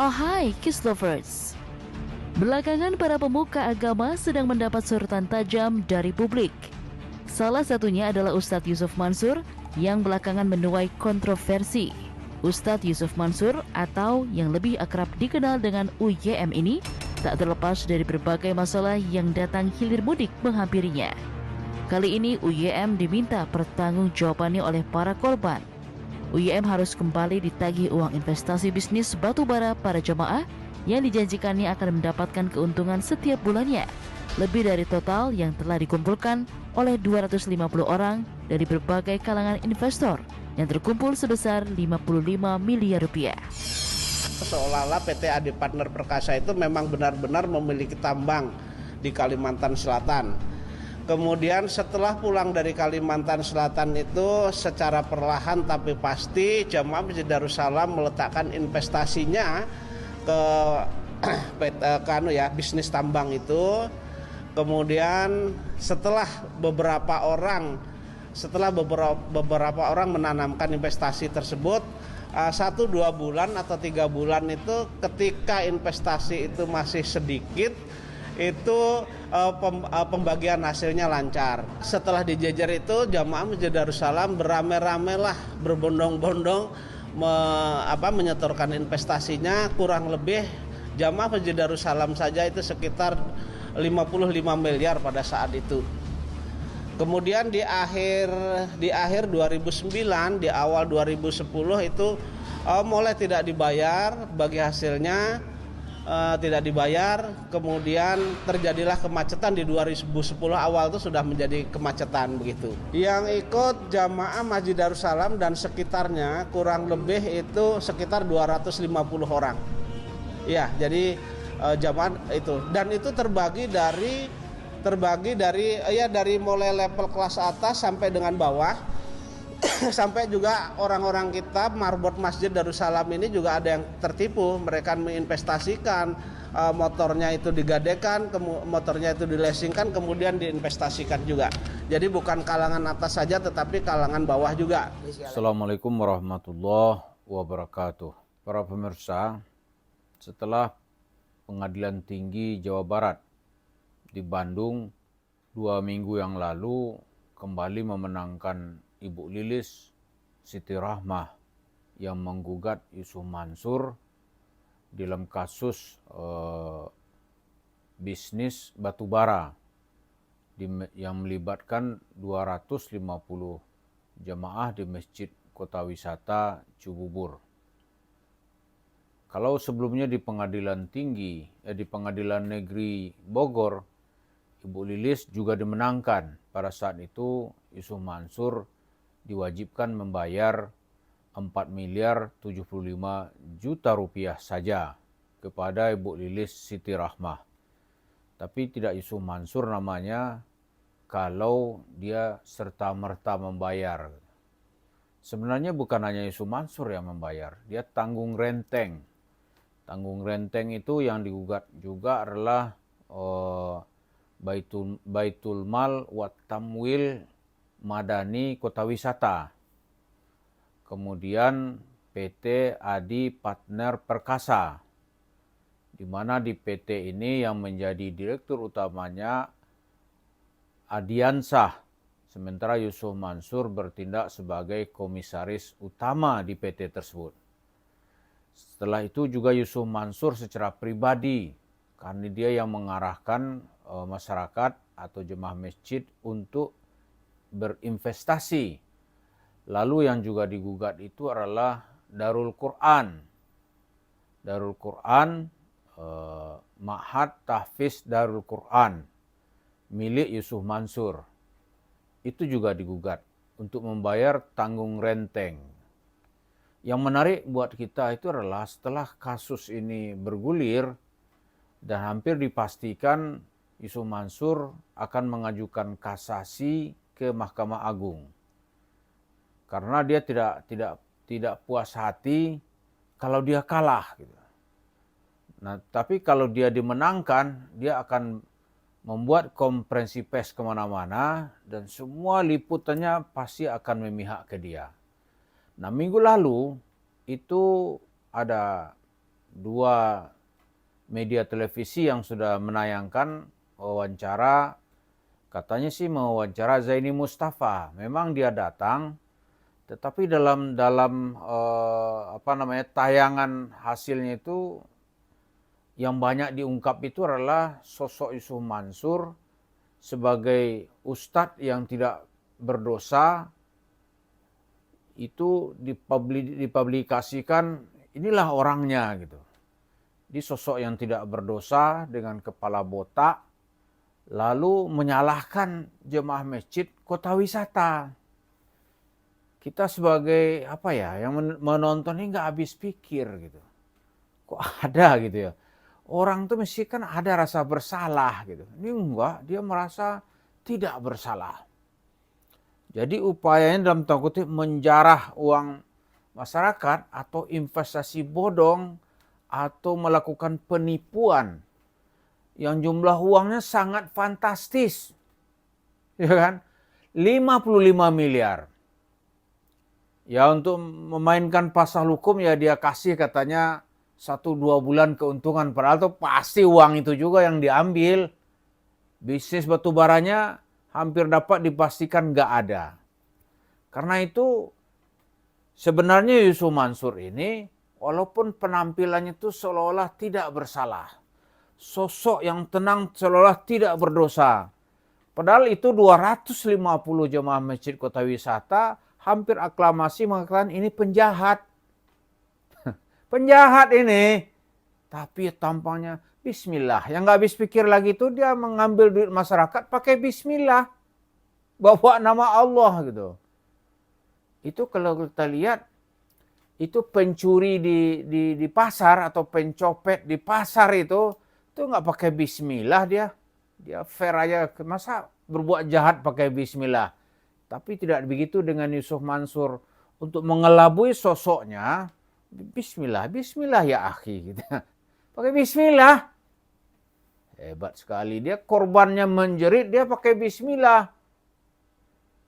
Hai Kiss Lovers. Belakangan para pemuka agama sedang mendapat sorotan tajam dari publik. Salah satunya adalah Ustadz Yusuf Mansur yang belakangan menuai kontroversi. Ustadz Yusuf Mansur atau yang lebih akrab dikenal dengan UYM ini tak terlepas dari berbagai masalah yang datang hilir mudik menghampirinya. Kali ini UYM diminta pertanggungjawabannya oleh para korban. UYM harus kembali ditagih uang investasi bisnis batubara para jemaah yang dijanjikannya akan mendapatkan keuntungan setiap bulannya, lebih dari total yang telah dikumpulkan oleh 250 orang dari berbagai kalangan investor yang terkumpul sebesar 55 miliar rupiah. Seolah-olah PT AD Partner Perkasa itu memang benar-benar memiliki tambang di Kalimantan Selatan. Kemudian setelah pulang dari Kalimantan Selatan itu secara perlahan tapi pasti Jamaah Masjid Darussalam meletakkan investasinya ke bisnis tambang itu. Kemudian setelah beberapa orang menanamkan investasi tersebut 1-2 bulan atau 3 bulan itu ketika investasi itu masih sedikit itu pembagian hasilnya lancar. Setelah dijejer itu Jamaah Masjid Darussalam beramai-ramai lah berbondong-bondong menyetorkan investasinya. Kurang lebih Jamaah Masjid Darussalam saja itu sekitar 55 miliar pada saat itu. Kemudian di akhir 2009, di awal 2010 itu mulai tidak dibayar, bagi hasilnya tidak dibayar. Kemudian terjadilah kemacetan di 2010 awal itu sudah menjadi kemacetan begitu. Yang ikut Jamaah Masjid Darussalam dan sekitarnya kurang lebih itu sekitar 250 orang. Ya, jadi jamaah itu, dan itu terbagi dari mulai level kelas atas sampai dengan bawah. Sampai juga orang-orang kita marbot Masjid Darussalam ini juga ada yang tertipu. Mereka menginvestasikan motornya itu digadekan, motornya itu dilesingkan, kemudian diinvestasikan juga. Jadi bukan kalangan atas saja tetapi kalangan bawah juga. Assalamualaikum warahmatullahi wabarakatuh. Para pemirsa, setelah Pengadilan Tinggi Jawa Barat di Bandung 2 minggu yang lalu kembali memenangkan Ibu Lilis Siti Rahmah yang menggugat Yusuf Mansur dalam kasus bisnis batubara yang melibatkan 250 jemaah di Masjid Kota Wisata Cibubur. Kalau sebelumnya di Pengadilan Negeri Bogor, Ibu Lilis juga dimenangkan. Pada saat itu Yusuf Mansur diwajibkan membayar 4,75 miliar rupiah saja kepada Ibu Lilis Siti Rahmah. Tapi tidak Yusuf Mansur namanya kalau dia serta-merta membayar. Sebenarnya bukan hanya Yusuf Mansur yang membayar, dia tanggung renteng. Tanggung renteng itu yang digugat juga adalah Baitul Mal wa Tamwil Madani Kota Wisata. Kemudian PT Adi Partner Perkasa, di mana di PT ini yang menjadi direktur utamanya Adiansah, sementara Yusuf Mansur bertindak sebagai komisaris utama di PT tersebut. Setelah itu juga Yusuf Mansur secara pribadi, karena dia yang mengarahkan masyarakat atau jemaah masjid untuk berinvestasi. Lalu yang juga digugat itu adalah Darul Quran. Darul Quran, Ma'had Tahfiz Darul Quran, milik Yusuf Mansur. Itu juga digugat untuk membayar tanggung renteng. Yang menarik buat kita itu adalah setelah kasus ini bergulir dan hampir dipastikan Yusuf Mansur akan mengajukan kasasi ke Mahkamah Agung. Karena dia tidak puas hati kalau dia kalah gitu. Nah, tapi kalau dia dimenangkan, dia akan membuat konferensi pers kemana-mana dan semua liputannya pasti akan memihak ke dia. Nah, minggu lalu itu ada dua media televisi yang sudah menayangkan wawancara, katanya sih mewawancara Zaini Mustafa. Memang dia datang, tetapi dalam tayangan hasilnya itu yang banyak diungkap itu adalah sosok Yusuf Mansur sebagai ustadz yang tidak berdosa. Itu dipublikasikan, inilah orangnya gitu. Di sosok yang tidak berdosa dengan kepala botak, lalu menyalahkan jemaah masjid kota wisata. Kita sebagai yang menonton ini nggak habis pikir gitu. Kok ada gitu ya? Orang tuh mesti kan ada rasa bersalah gitu. Ini enggak, dia merasa tidak bersalah. Jadi upayanya dalam tanda kutip menjarah uang masyarakat atau investasi bodong atau melakukan penipuan yang jumlah uangnya sangat fantastis. Ya kan? 55 miliar. Ya untuk memainkan pasal hukum ya dia kasih katanya 1-2 bulan keuntungan, padahal tuh pasti uang itu juga yang diambil. Bisnis batubaranya hampir dapat dipastikan nggak ada. Karena itu sebenarnya Yusuf Mansur ini walaupun penampilannya itu seolah-olah tidak bersalah, sosok yang tenang seolah-olah tidak berdosa. Padahal itu 250 jemaah masjid kota wisata hampir aklamasi mengatakan ini penjahat. Penjahat ini. Tapi tampaknya bismillah. Yang nggak habis pikir lagi itu dia mengambil duit masyarakat pakai bismillah. Bawa nama Allah gitu. Itu kalau kita lihat, itu pencuri di pasar atau pencopet di pasar itu nggak pakai bismillah dia. Dia fair aja. Masa berbuat jahat pakai bismillah. Tapi tidak begitu dengan Yusuf Mansur. Untuk mengelabui sosoknya, bismillah, bismillah ya akhi. Gitu. Pakai bismillah. Hebat sekali. Dia korbannya menjerit, dia pakai bismillah.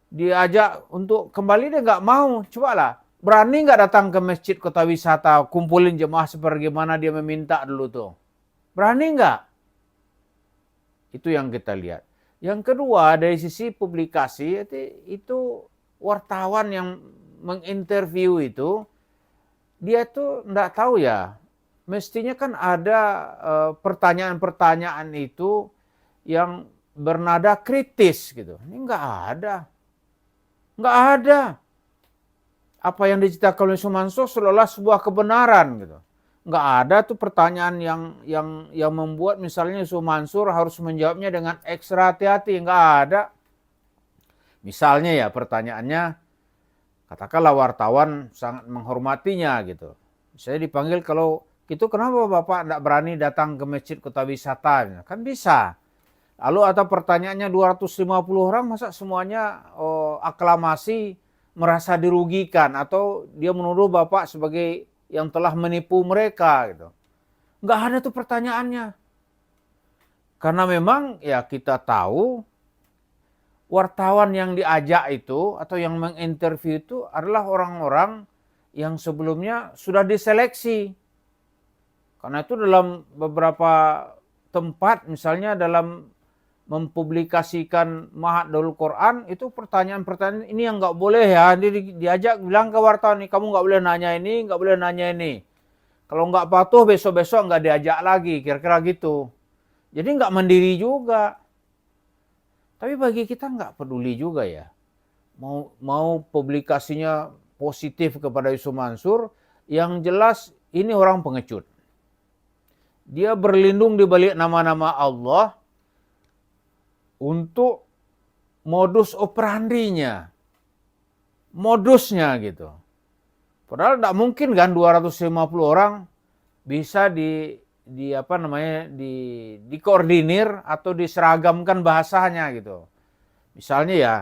Diajak untuk kembali dia nggak mau. Cobalah. Berani nggak datang ke masjid kota wisata, kumpulin jemaah sebagaimana dia meminta dulu tuh. Berani nggak? Itu yang kita lihat. Yang kedua dari sisi publikasi itu wartawan yang menginterview itu dia tuh nggak tahu ya. Mestinya kan ada pertanyaan-pertanyaan itu yang bernada kritis gitu. Ini nggak ada. Nggak ada. Apa yang diceritakan oleh Yusuf Mansur seolah sebuah kebenaran gitu. Nggak ada tuh pertanyaan yang membuat misalnya Yusuf Mansur harus menjawabnya dengan ekstra hati-hati. Nggak ada. Misalnya ya pertanyaannya, katakanlah wartawan sangat menghormatinya gitu. Saya dipanggil kalau itu kenapa Bapak tidak berani datang ke masjid kota wisata? Kan bisa. Lalu atau pertanyaannya 250 orang masa semuanya aklamasi merasa dirugikan atau dia menuduh Bapak sebagai yang telah menipu mereka gitu. Nggak ada tuh pertanyaannya. Karena memang ya kita tahu wartawan yang diajak itu atau yang menginterview itu adalah orang-orang yang sebelumnya sudah diseleksi. Karena itu dalam beberapa tempat misalnya dalam mempublikasikan Ma'had Darul Quran itu pertanyaan-pertanyaan ini yang nggak boleh ya. Diajak bilang ke wartawan nih, kamu nggak boleh nanya ini, nggak boleh nanya ini. Kalau nggak patuh besok-besok nggak diajak lagi, kira-kira gitu. Jadi nggak mandiri juga. Tapi bagi kita nggak peduli juga ya. Mau publikasinya positif kepada Yusuf Mansur, yang jelas ini orang pengecut. Dia berlindung di balik nama-nama Allah untuk modus operandinya. Modusnya gitu. Padahal tidak mungkin kan 250 orang bisa dikoordinir atau diseragamkan bahasanya gitu. Misalnya ya,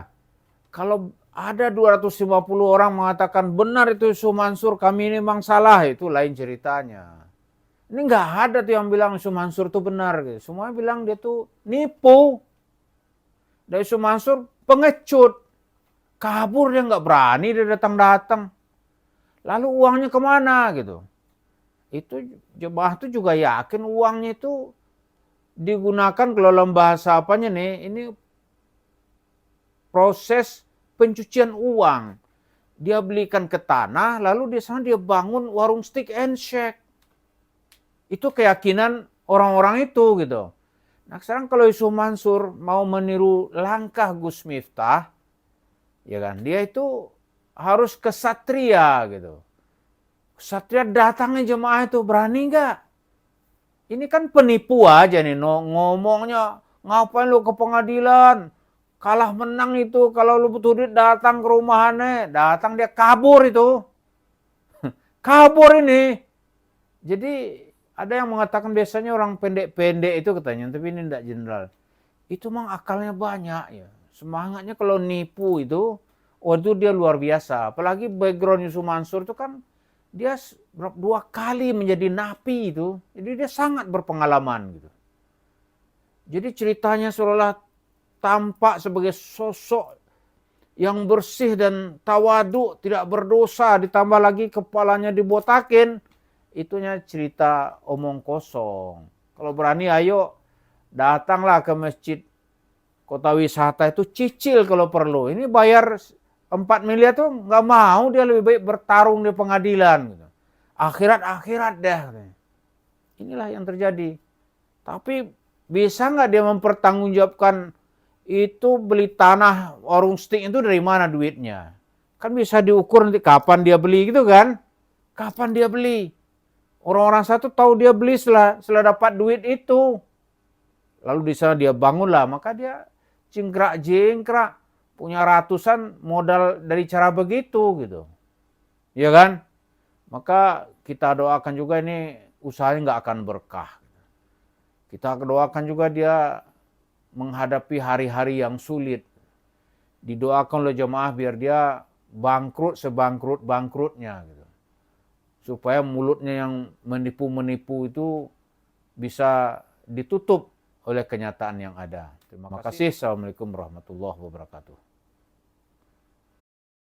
kalau ada 250 orang mengatakan benar itu Yusuf Mansur, kami ini memang salah, itu lain ceritanya. Ini nggak ada tuh yang bilang Yusuf Mansur itu benar gitu. Semua bilang dia tuh nipu. Dan Yusuf Mansur pengecut. Kabur dia nggak berani dia datang-datang. Lalu uangnya kemana gitu. itu jemaah itu juga yakin uangnya itu digunakan, kalau dalam bahasa apanya nih, ini proses pencucian uang. Dia belikan ke tanah, lalu di sana dia bangun warung steak and shake. Itu keyakinan orang-orang itu gitu. Nah sekarang kalau Yusuf Mansur mau meniru langkah Gus Miftah, ya kan, dia itu harus kesatria gitu. Kesatria datangnya jemaah itu, berani nggak? Ini kan penipu aja nih, ngomongnya ngapain lu ke pengadilan? Kalah menang itu, kalau lu butuh duit datang ke rumahannya, datang dia kabur itu. Kabur ini. Jadi ada yang mengatakan biasanya orang pendek-pendek itu katanya, tapi ini tidak general. Itu memang akalnya banyak ya. Semangatnya kalau nipu itu, itu dia luar biasa. Apalagi background Yusuf Mansur itu kan dia 2 kali menjadi napi itu. Jadi dia sangat berpengalaman gitu. Jadi ceritanya seolah tampak sebagai sosok yang bersih dan tawadu, tidak berdosa, ditambah lagi kepalanya dibotakin. Itunya cerita omong kosong. Kalau berani ayo datanglah ke masjid kota wisata itu, cicil kalau perlu. Ini bayar 4 miliar tuh nggak mau, dia lebih baik bertarung di pengadilan. Gitu. Akhirat dah. Inilah yang terjadi. Tapi bisa nggak dia mempertanggungjawabkan itu beli tanah warung steak itu dari mana duitnya? Kan bisa diukur nanti kapan dia beli gitu kan? Kapan dia beli? Orang-orang satu tahu dia beli setelah dapat duit itu. Lalu di sana dia bangunlah, maka dia cingkrak-jingkrak, punya ratusan modal dari cara begitu gitu. Ya kan? Maka kita doakan juga ini usahanya nggak akan berkah. Kita doakan juga dia menghadapi hari-hari yang sulit. Didoakan oleh jemaah biar dia bangkrut sebangkrut-bangkrutnya gitu. Supaya mulutnya yang menipu-menipu itu bisa ditutup oleh kenyataan yang ada. Terima kasih. Assalamualaikum warahmatullahi wabarakatuh.